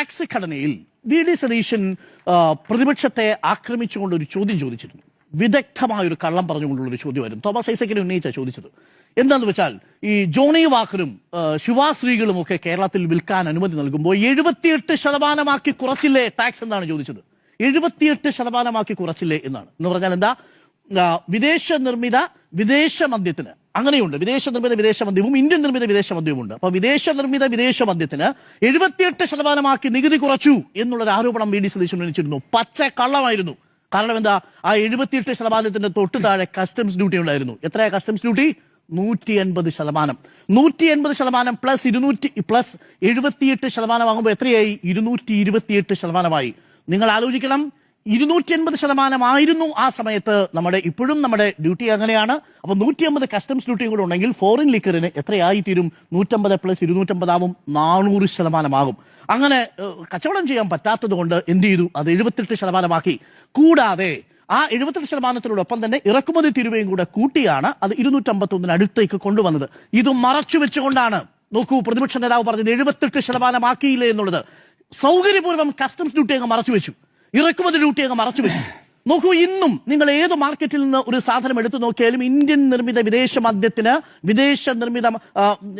Tax ഘടനയിൽ V D Satheesan പ്രതിപക്ഷത്തെ ആക്രമിച്ചുകൊണ്ട് ഒരു ചോദ്യം ചോദിച്ചിരുന്നു. വിദഗ്ധമായ ഒരു കള്ളം പറഞ്ഞുകൊണ്ടുള്ള ഒരു ചോദ്യമായിരുന്നു. തോമസ് ഐസക്കിനെ ഉന്നയിച്ച ചോദിച്ചത് എന്താണെന്ന് വെച്ചാൽ, ഈ ജോണി വാക്കറും ശിവാശ്രീകളും ഒക്കെ കേരളത്തിൽ വിൽക്കാൻ അനുമതി നൽകുമ്പോൾ 78% കുറച്ചില്ലേ ടാക്സ് എന്നാണ് ചോദിച്ചത്. 78% കുറച്ചില്ലേ എന്നാണ്. എന്ന് പറഞ്ഞാൽ എന്താ, വിദേശ നിർമ്മിത വിദേശ മദ്യത്തിന് അങ്ങനെയുണ്ട്. വിദേശ നിർമ്മിത വിദേശ മദ്യവും ഇന്ത്യൻ നിർമ്മിത വിദേശ മദ്യവുമുണ്ട്. അപ്പൊ വിദേശ നിർമ്മിത വിദേശ മദ്യത്തിന് 78% നികുതി കുറച്ചു എന്നുള്ളൊരു ആരോപണം വി ഡി സതീശൻ ഉന്നയിച്ചിരുന്നു. പച്ച കള്ളമായിരുന്നു. കാരണം എന്താ, ആ 78% തൊട്ട് താഴെ കസ്റ്റംസ് ഡ്യൂട്ടി ഉണ്ടായിരുന്നു. എത്രയാ കസ്റ്റംസ് ഡ്യൂട്ടി? 180%. 180% പ്ലസ് 78% ആകുമ്പോൾ എത്രയായി? 228%. നിങ്ങൾ ആലോചിക്കണം, 280% ആയിരുന്നു ആ സമയത്ത് ഇപ്പോഴും നമ്മുടെ ഡ്യൂട്ടി അങ്ങനെയാണ്. അപ്പൊ 150 കസ്റ്റംസ് ഡ്യൂട്ടിയും കൂടെ ഉണ്ടെങ്കിൽ ഫോറിൻ ലിക്കറിന് എത്രയായി തീരും? 150 പ്ലസ് 250 ആവും, 400% ആകും. അങ്ങനെ കച്ചവടം ചെയ്യാൻ പറ്റാത്തത് കൊണ്ട് എന്ത് ചെയ്തു? അത് 78% കൂടാതെ ആ 78%-നോടൊപ്പം തന്നെ ഇറക്കുമതി തീരുവയും കൂടെ കൂട്ടിയാണ് അത് 251 അടുത്തേക്ക് കൊണ്ടുവന്നത്. ഇത് മറച്ചു വെച്ചുകൊണ്ടാണ്, നോക്കൂ, പ്രതിപക്ഷ നേതാവ് പറഞ്ഞത് 78% ആക്കിയില്ലേ എന്നുള്ളത്. സൗകര്യപൂർവ്വം കസ്റ്റംസ് ഡ്യൂട്ടി അങ്ങ് മറച്ചു വെച്ചു, ഇറക്കുമതി ഡ്യൂട്ടി അങ്ങ് മറച്ചു വെച്ചു. നോക്കൂ, ഇന്നും നിങ്ങൾ ഏത് മാർക്കറ്റിൽ നിന്ന് ഒരു സാധനം എടുത്തു നോക്കിയാലും ഇന്ത്യൻ നിർമ്മിത വിദേശ മദ്യത്തിന്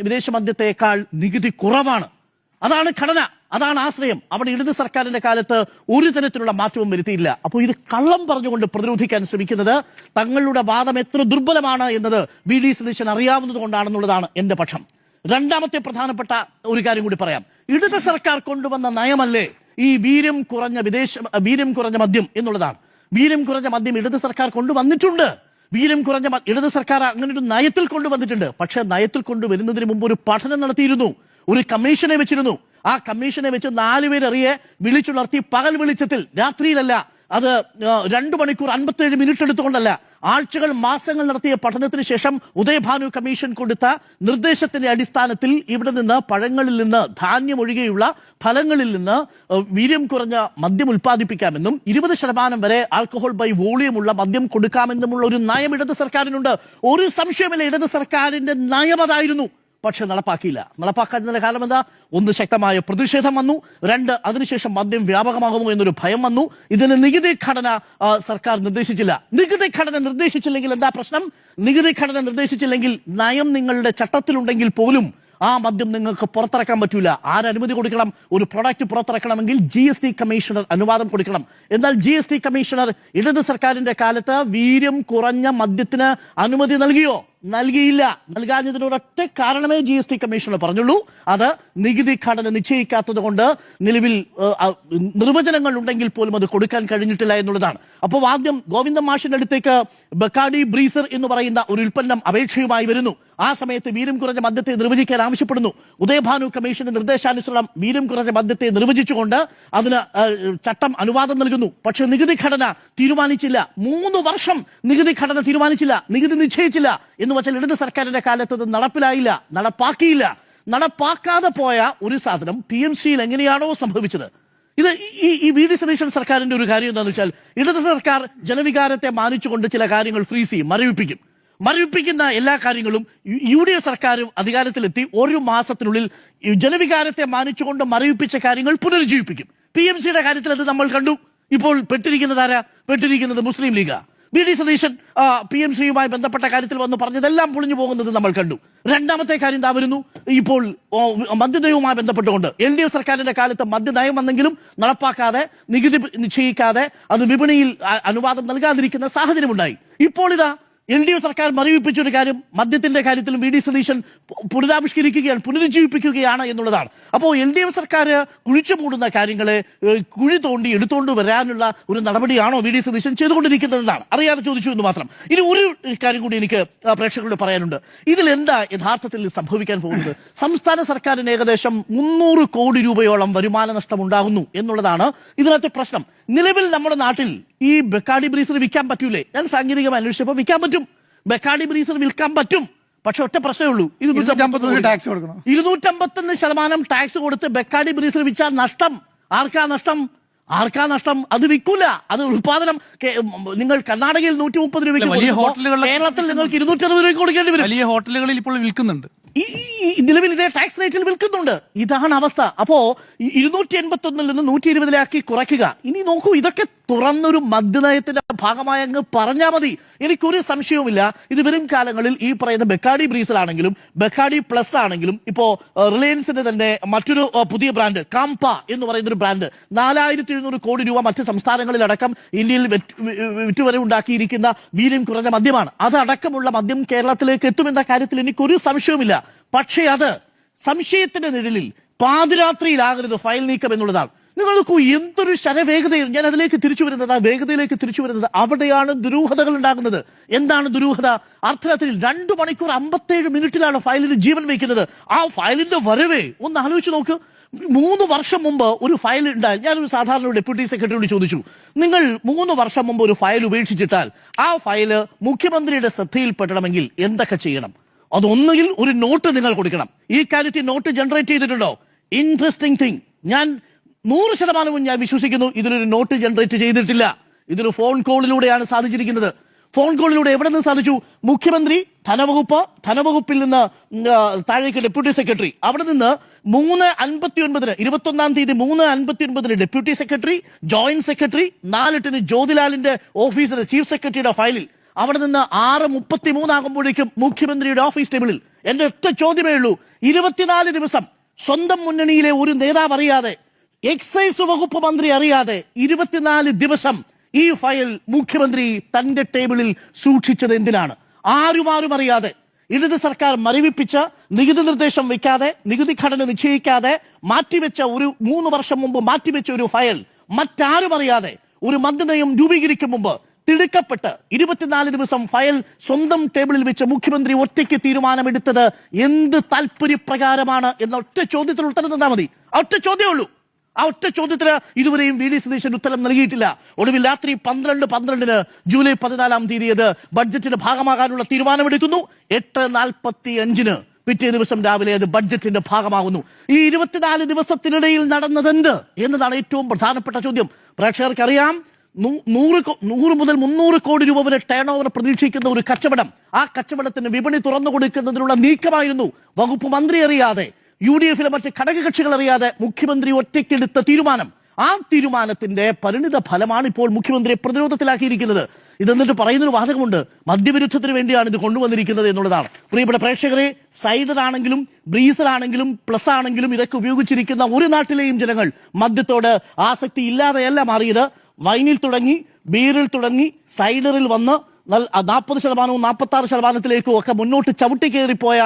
വിദേശ മദ്യത്തേക്കാൾ നികുതി കുറവാണ്. അതാണ് ഘടന, അതാണ് ആശ്രയം. അവിടെ ഇടത് സർക്കാരിന്റെ കാലത്ത് ഒരു തരത്തിലുള്ള മാറ്റവും വരുത്തിയില്ല. അപ്പോൾ ഇത് കള്ളം പറഞ്ഞുകൊണ്ട് പ്രതിരോധിക്കാൻ ശ്രമിക്കുന്നത് തങ്ങളുടെ വാദം എത്ര ദുർബലമാണ് എന്നത് വി ഡി സതീശൻ അറിയാവുന്നത് കൊണ്ടാണെന്നുള്ളതാണ് എന്റെ പക്ഷം. രണ്ടാമത്തെ പ്രധാനപ്പെട്ട ഒരു കാര്യം കൂടി പറയാം. ഇടത് സർക്കാർ കൊണ്ടുവന്ന നയമല്ലേ ഈ വീര്യം കുറഞ്ഞ മദ്യം എന്നുള്ളതാണ്. വീര്യം കുറഞ്ഞ മദ്യം ഇടത് സർക്കാർ കൊണ്ടുവന്നിട്ടുണ്ട്. ഇടത് സർക്കാർ അങ്ങനെ ഒരു നയത്തിൽ കൊണ്ടുവന്നിട്ടുണ്ട്. പക്ഷെ നയത്തിൽ കൊണ്ടുവരുന്നതിന് മുമ്പ് ഒരു പഠനം നടത്തിയിരുന്നു, ഒരു കമ്മീഷനെ വെച്ചിരുന്നു. ആ കമ്മീഷനെ വെച്ച് 4 പേരറിയെ വിളിച്ചുണർത്തി പകൽ വെളിച്ചത്തിൽ, രാത്രിയിലല്ല, അത് 2 മണിക്കൂർ 57 മിനിറ്റ് എടുത്തുകൊണ്ടല്ല, ആഴ്ചകൾ മാസങ്ങൾ നടത്തിയ പഠനത്തിന് ശേഷം ഉദയഭാനു കമ്മീഷൻ കൊടുത്ത നിർദ്ദേശത്തിന്റെ അടിസ്ഥാനത്തിൽ ഇവിടെ നിന്ന് പഴങ്ങളിൽ നിന്ന് ധാന്യം ഒഴികെയുള്ള ഫലങ്ങളിൽ നിന്ന് വീര്യം കുറഞ്ഞ മദ്യം ഉൽപ്പാദിപ്പിക്കാമെന്നും 20% വരെ ആൽക്കഹോൾ ബൈ വോളിയമുള്ള മദ്യം കൊടുക്കാമെന്നുമുള്ള ഒരു നയം ഇടത് സർക്കാരിനുണ്ട്. ഒരു സംശയമില്ല, ഇടത് സർക്കാരിന്റെ നയം അതായിരുന്നു. പക്ഷെ നടപ്പാക്കിയില്ല. നടപ്പാക്കാത്തതിന്റെ കാരണം എന്താ? 1, ശക്തമായ പ്രതിഷേധം വന്നു. 2, അതിനുശേഷം മദ്യം വ്യാപകമാകുമോ എന്നൊരു ഭയം വന്നു. ഇതിന് നികുതി ഘടന സർക്കാർ നിർദ്ദേശിച്ചില്ല. നികുതി ഘടന നിർദ്ദേശിച്ചില്ലെങ്കിൽ എന്താ പ്രശ്നം? നികുതി ഘടന നിർദ്ദേശിച്ചില്ലെങ്കിൽ നയം നിങ്ങളുടെ ചട്ടത്തിലുണ്ടെങ്കിൽ പോലും ആ മദ്യം നിങ്ങൾക്ക് പുറത്തിറക്കാൻ പറ്റൂല. ആരനുമതി കൊടുക്കണം? ഒരു പ്രൊഡക്റ്റ് പുറത്തിറക്കണമെങ്കിൽ GST കമ്മീഷണർ അനുവാദം കൊടുക്കണം. എന്നാൽ GST കമ്മീഷണർ ഇടത് സർക്കാരിന്റെ കാലത്ത് വീര്യം കുറഞ്ഞ മദ്യത്തിന് അനുമതി നൽകിയോ? നൽകിയില്ല. നൽകാഞ്ഞതിനൊരൊറ്റ കാരണമേ GST കമ്മീഷണർ പറഞ്ഞുള്ളൂ, അത് നികുതി ഘടന നിശ്ചയിക്കാത്തത് കൊണ്ട് നിലവിൽ നിർവചനങ്ങൾ ഉണ്ടെങ്കിൽ പോലും അത് കൊടുക്കാൻ കഴിഞ്ഞിട്ടില്ല എന്നുള്ളതാണ്. അപ്പോൾ ആദ്യം ഗോവിന്ദൻ മാഷിന്റെ അടുത്തേക്ക് ബക്കാഡി ബ്രീസർ എന്ന് പറയുന്ന ഒരു ഉൽപ്പന്നം അപേക്ഷയുമായി വരുന്നു. ആ സമയത്ത് വീര്യം കുറഞ്ഞ മദ്യത്തെ നിർവചിക്കാൻ ആവശ്യപ്പെടുന്നു. ഉദയഭാനു കമ്മീഷന്റെ നിർദ്ദേശാനുസരണം വീര്യം കുറഞ്ഞ മദ്യത്തെ നിർവചിച്ചുകൊണ്ട് അതിന് ചട്ടം അനുവാദം നൽകുന്നു. പക്ഷെ നികുതി ഘടന തീരുമാനിച്ചില്ല. 3 വർഷം നികുതി ഘടന തീരുമാനിച്ചില്ല, നികുതി നിശ്ചയിച്ചില്ല. എന്ന് വെച്ചാൽ ഇടത് സർക്കാരിന്റെ കാലത്ത് അത് നടപ്പിലായില്ല, നടപ്പാക്കിയില്ല. നടപ്പാക്കാതെ പോയ ഒരു സാധനം PMCയിൽ എങ്ങനെയാണോ സംഭവിച്ചത്, ഇത് ഈ വി ഡി സതീശൻ സർക്കാരിന്റെ ഒരു കാര്യം എന്താണെന്ന് വെച്ചാൽ, ഇടത് സർക്കാർ ജനവികാരത്തെ മാനിച്ചുകൊണ്ട് ചില കാര്യങ്ങൾ ഫ്രീസ് ചെയ്യും, മരവിപ്പിക്കുന്ന എല്ലാ കാര്യങ്ങളും UDF സർക്കാർ അധികാരത്തിലെത്തി 1 മാസത്തിനുള്ളിൽ ജനവികാരത്തെ മാനിച്ചുകൊണ്ട് മരവിപ്പിച്ച കാര്യങ്ങൾ പുനരുജ്ജീവിപ്പിക്കും. PMCയുടെ കാര്യത്തിൽ അത് നമ്മൾ കണ്ടു. ഇപ്പോൾ പെട്ടിരിക്കുന്നത് മുസ്ലിം ലീഗാ. വി ഡി സതീശൻ PMCയുമായി ബന്ധപ്പെട്ട കാര്യത്തിൽ വന്ന് പറഞ്ഞതെല്ലാം പൊളിഞ്ഞു പോകുന്നത് നമ്മൾ കണ്ടു. രണ്ടാമത്തെ കാര്യം എന്താ വരുന്നു? ഇപ്പോൾ മദ്യനയവുമായി ബന്ധപ്പെട്ടുകൊണ്ട് LDF സർക്കാരിന്റെ കാലത്ത് മദ്യനയം വന്നെങ്കിലും നടപ്പാക്കാതെ, നികുതി നിശ്ചയിക്കാതെ, അത് വിപണിയിൽ അനുവാദം നൽകാതിരിക്കുന്ന സാഹചര്യമുണ്ടായി. ഇപ്പോൾ ഇതാ LDF സർക്കാർ മരവിപ്പിച്ചൊരു കാര്യം മദ്യത്തിന്റെ കാര്യത്തിലും വി ഡി സതീശൻ പുനരുജ്ജീവിപ്പിക്കുകയാണ് എന്നുള്ളതാണ്. അപ്പോൾ LDF സർക്കാർ കുഴിച്ചു മൂടുന്ന കാര്യങ്ങളെ കുഴി തോണ്ടി എടുത്തുകൊണ്ട് വരാനുള്ള ഒരു നടപടിയാണോ വി ഡി സതീശൻ ചെയ്തുകൊണ്ടിരിക്കുന്നതെന്നാണ് അറിയാതെ ചോദിച്ചു എന്ന് മാത്രം. ഇനി ഒരു കാര്യം കൂടി എനിക്ക് പ്രേക്ഷകരോട് പറയാനുണ്ട്. ഇതിൽ എന്താ യഥാർത്ഥത്തിൽ സംഭവിക്കാൻ പോകുന്നത്? സംസ്ഥാന സർക്കാരിന് ഏകദേശം 300 കോടി രൂപയോളം വരുമാന നഷ്ടം ഉണ്ടാകുന്നു എന്നുള്ളതാണ് ഇതിനകത്തെ പ്രശ്നം. നിലവിൽ നമ്മുടെ നാട്ടിൽ ഈ ബക്കാഡി ബ്രീസർ വിൽക്കാൻ പറ്റൂലേ? ഞാൻ സാങ്കേതികമായി അന്വേഷിച്ചപ്പോൾ വിൽക്കാൻ പറ്റും, ബക്കാഡി ബ്രീസർ വിൽക്കാൻ പറ്റും. പക്ഷെ ഒറ്റ പ്രശ്നമേ ഉള്ളൂ, 251% ടാക്സ് കൊടുത്ത് ബക്കാഡി ബ്രീസർ വിൽച്ചാൽ നഷ്ടം. ആർക്കാ നഷ്ടം? അത് വിൽക്കൂല. അത് ഉത്പാദനം നിങ്ങൾ കർണാടകയിൽ 130 രൂപയ്ക്ക്, കേരളത്തിൽ നിങ്ങൾക്ക് 260 രൂപയ്ക്ക് കൊടുക്കേണ്ടി വരും. വലിയ ഹോട്ടലുകളിൽ ഇപ്പോൾ വിൽക്കുന്നുണ്ട്. ഈ നിലവിൽ ഇതേ ടാക്സ് റേറ്റിൽ വിൽക്കുന്നുണ്ട്. ഇതാണ് അവസ്ഥ. അപ്പോ 281 നിന്ന് 120 കുറയ്ക്കുക. ഇനി നോക്കൂ, ഇതൊക്കെ തുറന്നൊരു മദ്യനയത്തിന്റെ ഭാഗമായി അങ്ങ് പറഞ്ഞാൽ മതി. എനിക്കൊരു സംശയവുമില്ല ഇത് വരും കാലങ്ങളിൽ ഈ പറയുന്ന ബെക്കാഡി ബ്രീസിലാണെങ്കിലും ബെക്കാഡി പ്ലസ് ആണെങ്കിലും ഇപ്പോ റിലയൻസിന്റെ തന്നെ മറ്റൊരു പുതിയ ബ്രാൻഡ് കാംപ എന്ന് പറയുന്ന ഒരു ബ്രാൻഡ് 4700 കോടി രൂപ മറ്റ് സംസ്ഥാനങ്ങളിലടക്കം ഇന്ത്യയിൽ വിറ്റുവരെ ഉണ്ടാക്കിയിരിക്കുന്ന വീര്യം കുറഞ്ഞ മദ്യമാണ്. അതടക്കമുള്ള മദ്യം കേരളത്തിലേക്ക് എത്തുമെന്ന കാര്യത്തിൽ എനിക്കൊരു സംശയവുമില്ല. പക്ഷേ അത് സംശയത്തിന്റെ നിഴലിൽ പാതിരാത്രിയിലാകരുത് ഫയൽ നീക്കം എന്നുള്ളതാണ്. നിങ്ങൾ നോക്കൂ, എന്തൊരു ശരവേഗതയിൽ ഞാൻ അതിലേക്ക് തിരിച്ചു വരുന്നത്, ആ വേഗതയിലേക്ക് തിരിച്ചു വരുന്നത്. അവിടെയാണ് ദുരൂഹതകൾ ഉണ്ടാകുന്നത്. എന്താണ് ദുരൂഹത? അർത്ഥത്തിൽ 2 മണിക്കൂർ 57 മിനിറ്റിലാണ് ഫയലിന് ജീവൻ വയ്ക്കുന്നത്. ആ ഫയലിന്റെ വരവേ ഒന്ന് ആലോചിച്ച് നോക്ക്. 3 വർഷം മുമ്പ് ഒരു ഫയൽ ഉണ്ടായി. ഞാനൊരു സാധാരണ ഡെപ്യൂട്ടി സെക്രട്ടറിയോട് ചോദിച്ചു, നിങ്ങൾ 3 വർഷം മുമ്പ് ഒരു ഫയൽ ഉപേക്ഷിച്ചിട്ടാൽ ആ ഫയല് മുഖ്യമന്ത്രിയുടെ ശ്രദ്ധയിൽപ്പെടണമെങ്കിൽ എന്തൊക്കെ ചെയ്യണം? അതൊന്നുകിൽ ഒരു നോട്ട് നിങ്ങൾ കൊടുക്കണം. ഈ കാര്യത്തിൽ നോട്ട് ജനറേറ്റ് ചെയ്തിട്ടുണ്ടോ? ഇൻട്രസ്റ്റിംഗ് തിങ്, ഞാൻ 100% ഞാൻ വിശ്വസിക്കുന്നു ഇതിലൊരു നോട്ട് ജനറേറ്റ് ചെയ്തിട്ടില്ല. ഇതൊരു ഫോൺ കോളിലൂടെയാണ് സാധിച്ചിരിക്കുന്നത്. ഫോൺ കോളിലൂടെ എവിടെ നിന്ന് സാധിച്ചു? മുഖ്യമന്ത്രി, ധനവകുപ്പിൽ നിന്ന് താഴേക്ക് ഡെപ്യൂട്ടി സെക്രട്ടറി, അവിടെ നിന്ന് 3:59 21-ാം തീയതി 3:59 ഡെപ്യൂട്ടി സെക്രട്ടറി, ജോയിന്റ് സെക്രട്ടറി, 4:08 ജ്യോതിലാലിന്റെ ഓഫീസിലെ ചീഫ് സെക്രട്ടറിയുടെ ഫയലിൽ, അവിടെ നിന്ന് 6:33 ആകുമ്പോഴേക്കും മുഖ്യമന്ത്രിയുടെ ഓഫീസ് ടേബിളിൽ. എന്റെ ഒറ്റ ചോദ്യമേ ഉള്ളൂ, 24 ദിവസം സ്വന്തം മുന്നണിയിലെ ഒരു നേതാവ് അറിയാതെ, എക്സൈസ് വകുപ്പ് മന്ത്രി അറിയാതെ 24 ദിവസം ഈ ഫയൽ മുഖ്യമന്ത്രി തന്റെ ടേബിളിൽ സൂക്ഷിച്ചത് എന്തിനാണ്? ആരും അറിയാതെ ഇടത് സർക്കാർ മരവിപ്പിച്ച നികുതി നിർദ്ദേശം വെക്കാതെ, നികുതി ഘടന നിശ്ചയിക്കാതെ മാറ്റിവെച്ച 3 വർഷം മുമ്പ് മാറ്റിവെച്ച ഒരു ഫയൽ മറ്റാരും അറിയാതെ ഒരു മദ്യനയം രൂപീകരിക്കും മുമ്പ് തിടുക്കപ്പെട്ട് 24 ദിവസം ഫയൽ സ്വന്തം ടേബിളിൽ വെച്ച് മുഖ്യമന്ത്രി ഒറ്റയ്ക്ക് തീരുമാനമെടുത്തത് എന്ത് താല്പര്യപ്രകാരമാണ് എന്ന ഒറ്റ ചോദ്യത്തിന് ഉത്തരം തന്നാൽ മതി. ആ ഒറ്റ ചോദ്യമേ ഉള്ളൂ. ആ ഒറ്റ ചോദ്യത്തിന് ഇതുവരെയും വി ഡി സതീശൻ ഉത്തരം നൽകിയിട്ടില്ല. ഒടുവിൽ രാത്രി 12:12 ജൂലൈ 14-ാം തീയതി അത് ബഡ്ജറ്റിന്റെ ഭാഗമാകാനുള്ള തീരുമാനമെടുക്കുന്നു. 8:45 പിറ്റേ ദിവസം രാവിലെ അത് ബഡ്ജറ്റിന്റെ ഭാഗമാകുന്നു. ഈ 24 ദിവസത്തിനിടയിൽ നടന്നതെന്ത് എന്നതാണ് ഏറ്റവും പ്രധാനപ്പെട്ട ചോദ്യം. പ്രേക്ഷകർക്കറിയാം, 100 മുതൽ 300 കോടി രൂപ വരെ ടേൺ ഓവർ പ്രതീക്ഷിക്കുന്ന ഒരു കച്ചവടം, ആ കച്ചവടത്തിന് വിപണി തുറന്നു കൊടുക്കുന്നതിനുള്ള നീക്കമായിരുന്നു വകുപ്പ് മന്ത്രി അറിയാതെ, UDF-ലെ മറ്റ് ഘടകകക്ഷികൾ അറിയാതെ മുഖ്യമന്ത്രി ഒറ്റയ്ക്കെടുത്ത തീരുമാനം. ആ തീരുമാനത്തിന്റെ പരിണിത ഫലമാണ് ഇപ്പോൾ മുഖ്യമന്ത്രിയെ പ്രതിരോധത്തിലാക്കിയിരിക്കുന്നത്. ഇതെന്നിട്ട് പറയുന്നൊരു വാദകമുണ്ട്, മദ്യവിരുദ്ധത്തിന് വേണ്ടിയാണ് ഇത് കൊണ്ടുവന്നിരിക്കുന്നത് എന്നുള്ളതാണ്. പ്രിയപ്പെട്ട പ്രേക്ഷകരെ, സൈഡറാണെങ്കിലും ബ്രീസലാണെങ്കിലും പ്ലസ് ആണെങ്കിലും ഇതൊക്കെ ഉപയോഗിച്ചിരിക്കുന്ന ഒരു നാട്ടിലെയും ജനങ്ങൾ മദ്യത്തോട് ആസക്തി ഇല്ലാതെയല്ല മാറിയത്. വൈനിൽ തുടങ്ങി, ബീറിൽ തുടങ്ങി, സൈഡറിൽ വന്ന് 40%, 46%-ത്തിലേക്കും ഒക്കെ മുന്നോട്ട് ചവിട്ടിക്കേറിപ്പോയ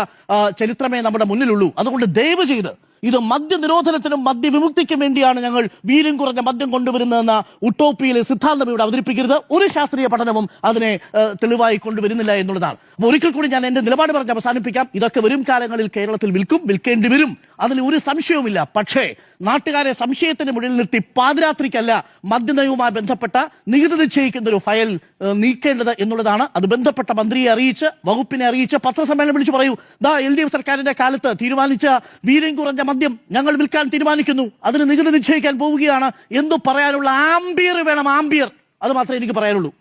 ചരിത്രമേ നമ്മുടെ മുന്നിലുള്ളൂ. അതുകൊണ്ട് ദയവ് ചെയ്ത് ഇത് മദ്യനിരോധനത്തിനും മദ്യവിമുക്തിക്കും വേണ്ടിയാണ് ഞങ്ങൾ വീര്യം കുറഞ്ഞ മദ്യം കൊണ്ടുവരുന്നതെന്ന ഉട്ടോപ്പിയിലെ സിദ്ധാന്തം ഇവിടെ അവതരിപ്പിക്കരുത്. ഒരു ശാസ്ത്രീയ പഠനവും അതിനെ തെളിവായി കൊണ്ടുവരുന്നില്ല എന്നുള്ളതാണ്. അപ്പോൾ ഒരിക്കൽ കൂടി ഞാൻ എന്റെ നിലപാട് പറഞ്ഞ് അവസാനിപ്പിക്കാം. ഇതൊക്കെ വരും കാലങ്ങളിൽ കേരളത്തിൽ വിൽക്കേണ്ടി വരും, അതിൽ ഒരു സംശയവുമില്ല. പക്ഷേ നാട്ടുകാരെ സംശയത്തിന് മുന്നിൽ നിർത്തി പാതിരാത്രിക്കല്ല മദ്യനയവുമായി ബന്ധപ്പെട്ട നികുതി നിശ്ചയിക്കുന്ന ഒരു ഫയൽ നീക്കേണ്ടത് എന്നുള്ളതാണ്. അത് ബന്ധപ്പെട്ട മന്ത്രിയെ അറിയിച്ച്, വകുപ്പിനെ അറിയിച്ച് പത്രസമ്മേളനം വിളിച്ചു പറയൂ, LDF സർക്കാരിന്റെ കാലത്ത് തീരുമാനിച്ച വീര്യം കുറഞ്ഞ മദ്യം ഞങ്ങൾ വിൽക്കാൻ തീരുമാനിക്കുന്നു, അതിന് നികുതി നിശ്ചയിക്കാൻ പോവുകയാണ് എന്ന് പറയാനുള്ള ആംബിയർ വേണം. ആംബിയർ, അത് മാത്രമേ എനിക്ക് പറയാനുള്ളൂ.